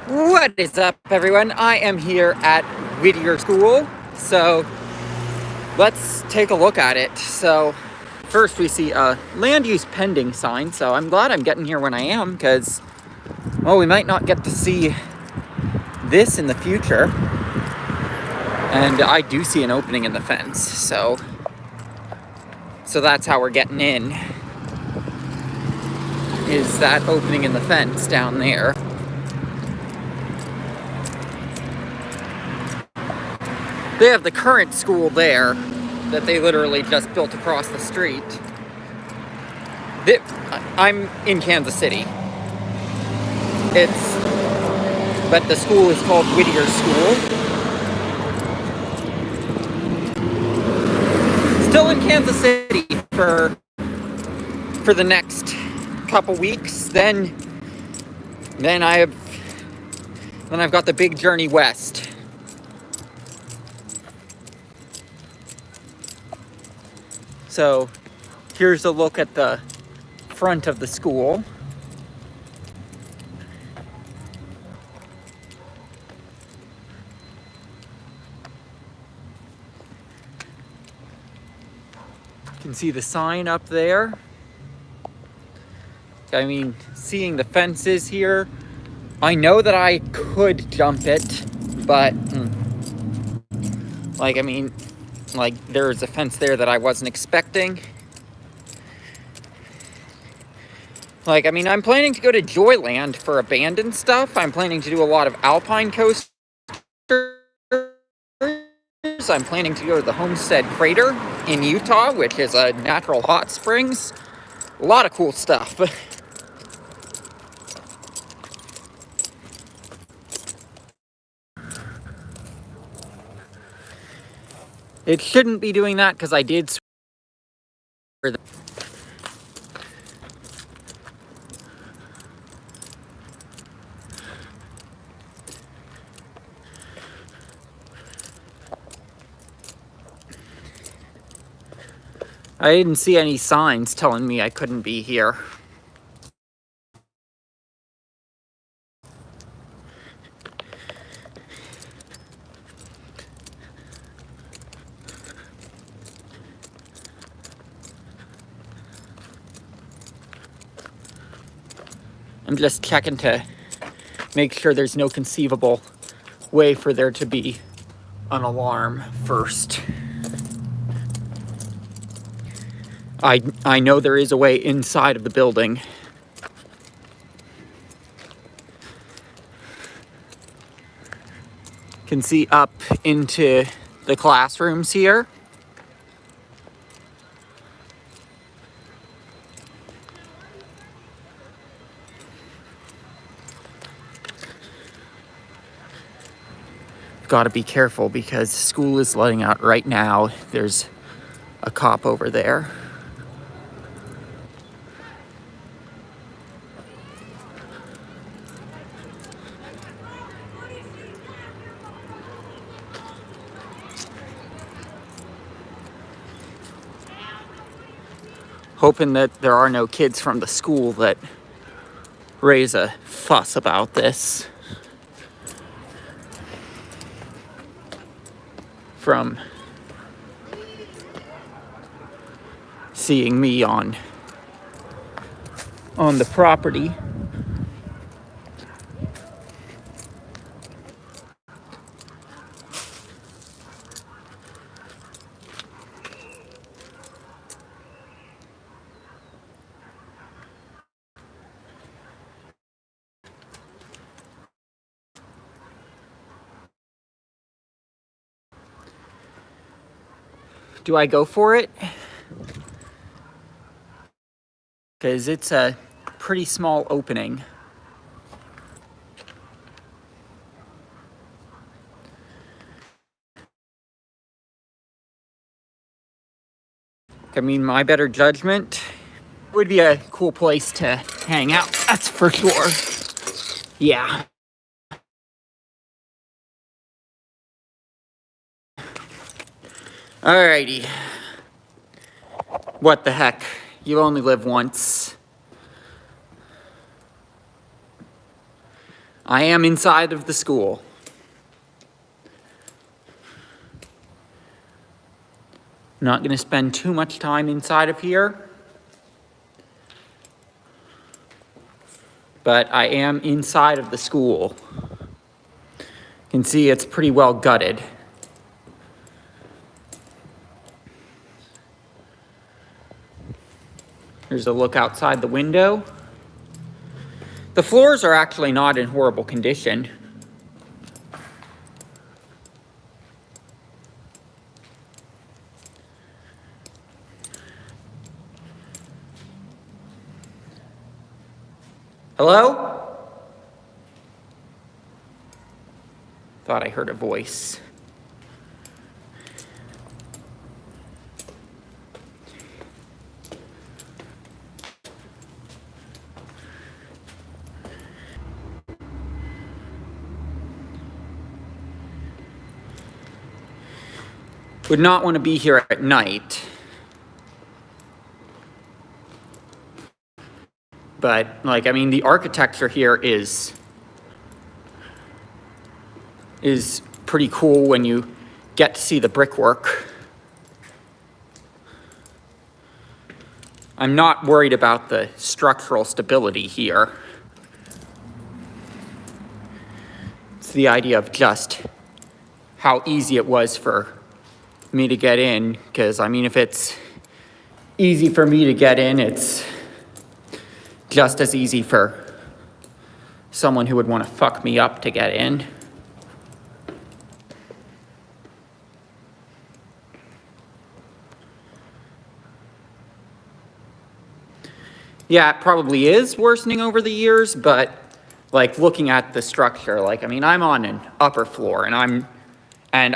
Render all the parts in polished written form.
What is up, everyone? I am here at Whittier School, so let's take a look at it. So first we see a land use pending sign, so I'm glad I'm getting here when I am, because, well, we might not get to see this in the future. And I do see an opening in the fence, so that's how we're getting in, is that opening in the fence down there. They have the current school there that they literally just built across the street. I'm in Kansas City. But the school is called Whittier School. Still in Kansas City for the next couple weeks. Then I've got the big journey west. So here's a look at the front of the school. You can see the sign up there. I mean, seeing the fences here, I know that I could jump it, but there's a fence there that I wasn't expecting. I'm planning to go to Joyland for abandoned stuff. I'm planning to do a lot of alpine coasters. I'm planning to go to the Homestead Crater in Utah, which is a natural hot springs. A lot of cool stuff. It shouldn't be doing that because I did swear that. I didn't see any signs telling me I couldn't be here. I'm just checking to make sure there's no conceivable way for there to be an alarm first. I know there is a way inside of the building. Can see up into the classrooms here. Got to be careful because school is letting out right now. There's a cop over there. Hoping that there are no kids from the school that raise a fuss about this. From seeing me on the property. Do I go for it? Because it's a pretty small opening. I mean, my better judgment would be a cool place to hang out, that's for sure. Yeah. Alrighty. What the heck? You only live once. I am inside of the school. Not going to spend too much time inside of here. But I am inside of the school. You can see it's pretty well gutted. Here's a look outside the window. The floors are actually not in horrible condition. Hello? Thought I heard a voice. Would not want to be here at night. But, like, I mean, the architecture here is pretty cool when you get to see the brickwork. I'm not worried about the structural stability here. It's the idea of just how easy it was for me to get in, because, I mean, if it's easy for me to get in, it's just as easy for someone who would want to fuck me up to get in. Yeah, it probably is worsening over the years, but like looking at the structure, like, I mean, I'm on an upper floor and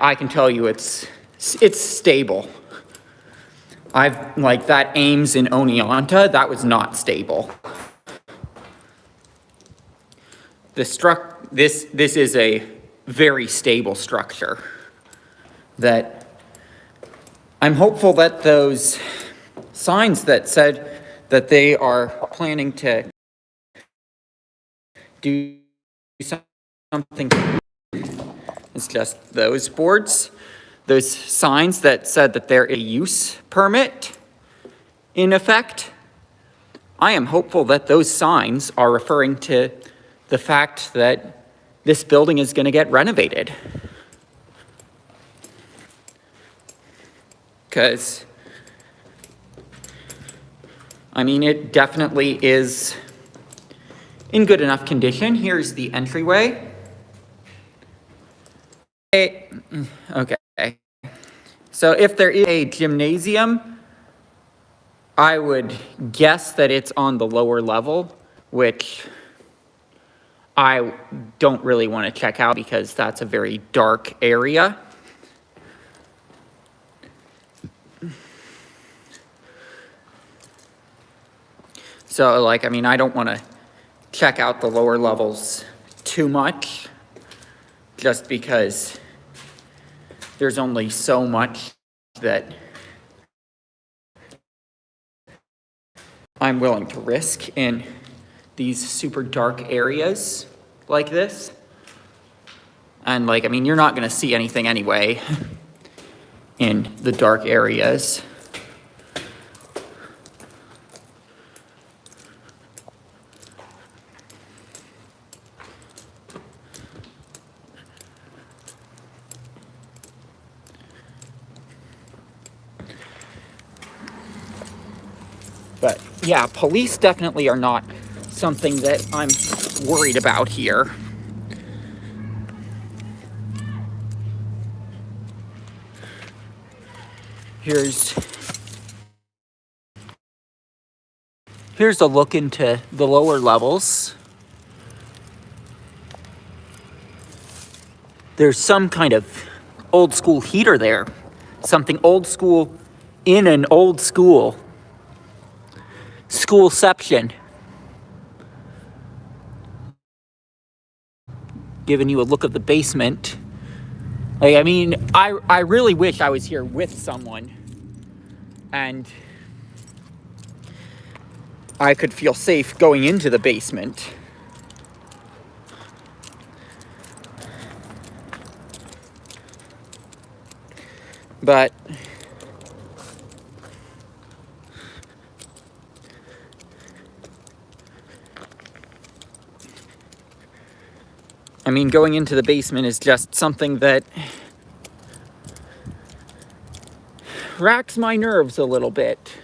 I can tell you it's stable. Like that Ames in Oneonta, that was not stable. This is a very stable structure that I'm hopeful that those signs that said that they are planning to do something, it's just those boards, those signs that said that there is a use permit in effect. I am hopeful that those signs are referring to the fact that this building is going to get renovated. Because, I mean, it definitely is in good enough condition. Here's the entryway. Okay. So if there is a gymnasium, I would guess that it's on the lower level, which I don't really want to check out because that's a very dark area. So, like, I mean, I don't want to check out the lower levels too much just because there's only so much that I'm willing to risk in these super dark areas like this. And, like, I mean, you're not going to see anything anyway in the dark areas. But yeah, police definitely are not something that I'm worried about here. Here's a look into the lower levels. There's some kind of old school heater there. Something old school in an old school. Schoolception. Giving you a look of the basement. Like, I mean, I really wish I was here with someone and I could feel safe going into the basement. But I mean, going into the basement is just something that racks my nerves a little bit.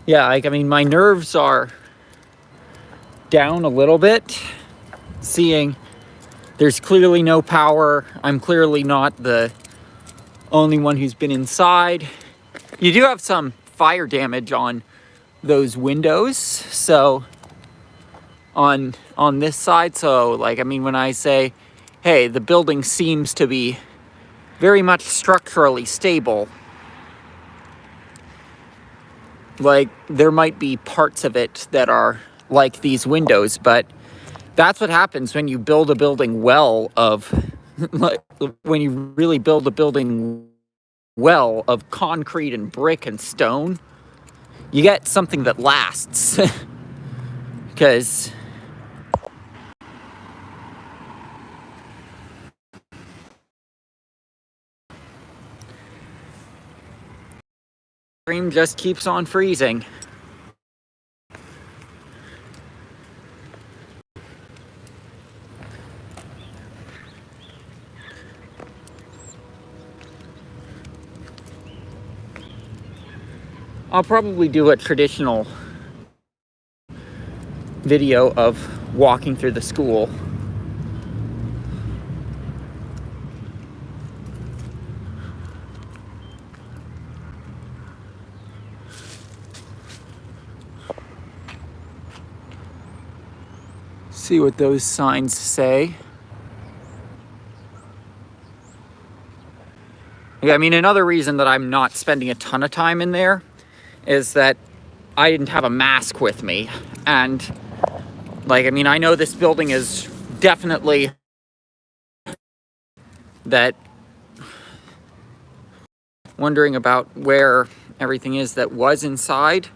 Yeah, like, I mean, my nerves are down a little bit, seeing there's clearly no power. I'm clearly not the only one who's been inside. You do have some fire damage on those windows, so on this side. So, like, I mean, when I say, hey, the building seems to be very much structurally stable, like, there might be parts of it that are like these windows, but that's what happens when you build a building well of, like, when you really build a building well of concrete and brick and stone, you get something that lasts. Because stream just keeps on freezing. I'll probably do a traditional video of walking through the school. See what those signs say. I mean, another reason that I'm not spending a ton of time in there is that I didn't have a mask with me. And, like, I mean, I know this building is definitely that. Wondering about where everything is that was inside.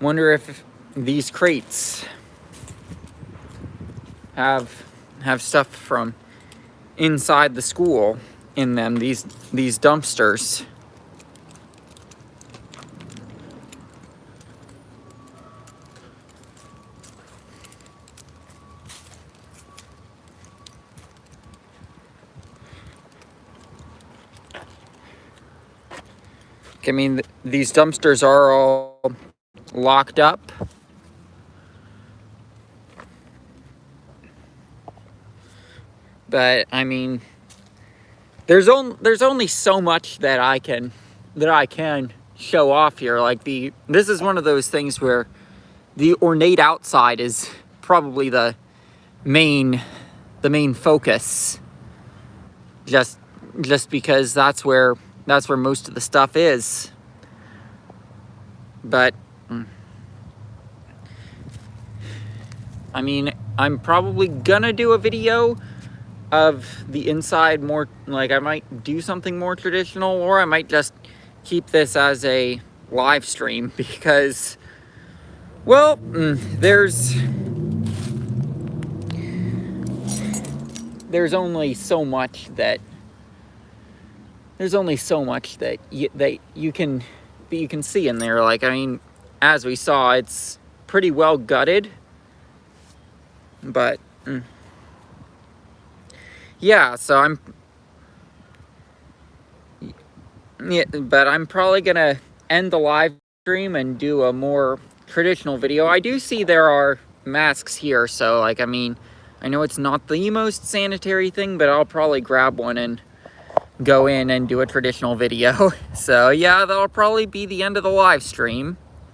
Wonder if these crates have stuff from inside the school in them, these dumpsters. I mean, these dumpsters are all locked up. But I mean, there's only so much that I can show off here. Like, this is one of those things where the ornate outside is probably the main focus. Just because that's where most of the stuff is. But I mean, I'm probably gonna do a video of the inside more. Like, I might do something more traditional, or I might just keep this as a live stream, because, well, there's only so much that you can see in there. Like, I mean, as we saw, it's pretty well gutted, but yeah, so I'm probably gonna end the live stream and do a more traditional video. I do see there are masks here, so, like, I mean, I know it's not the most sanitary thing, but I'll probably grab one and go in and do a traditional video. So yeah, that'll probably be the end of the live stream.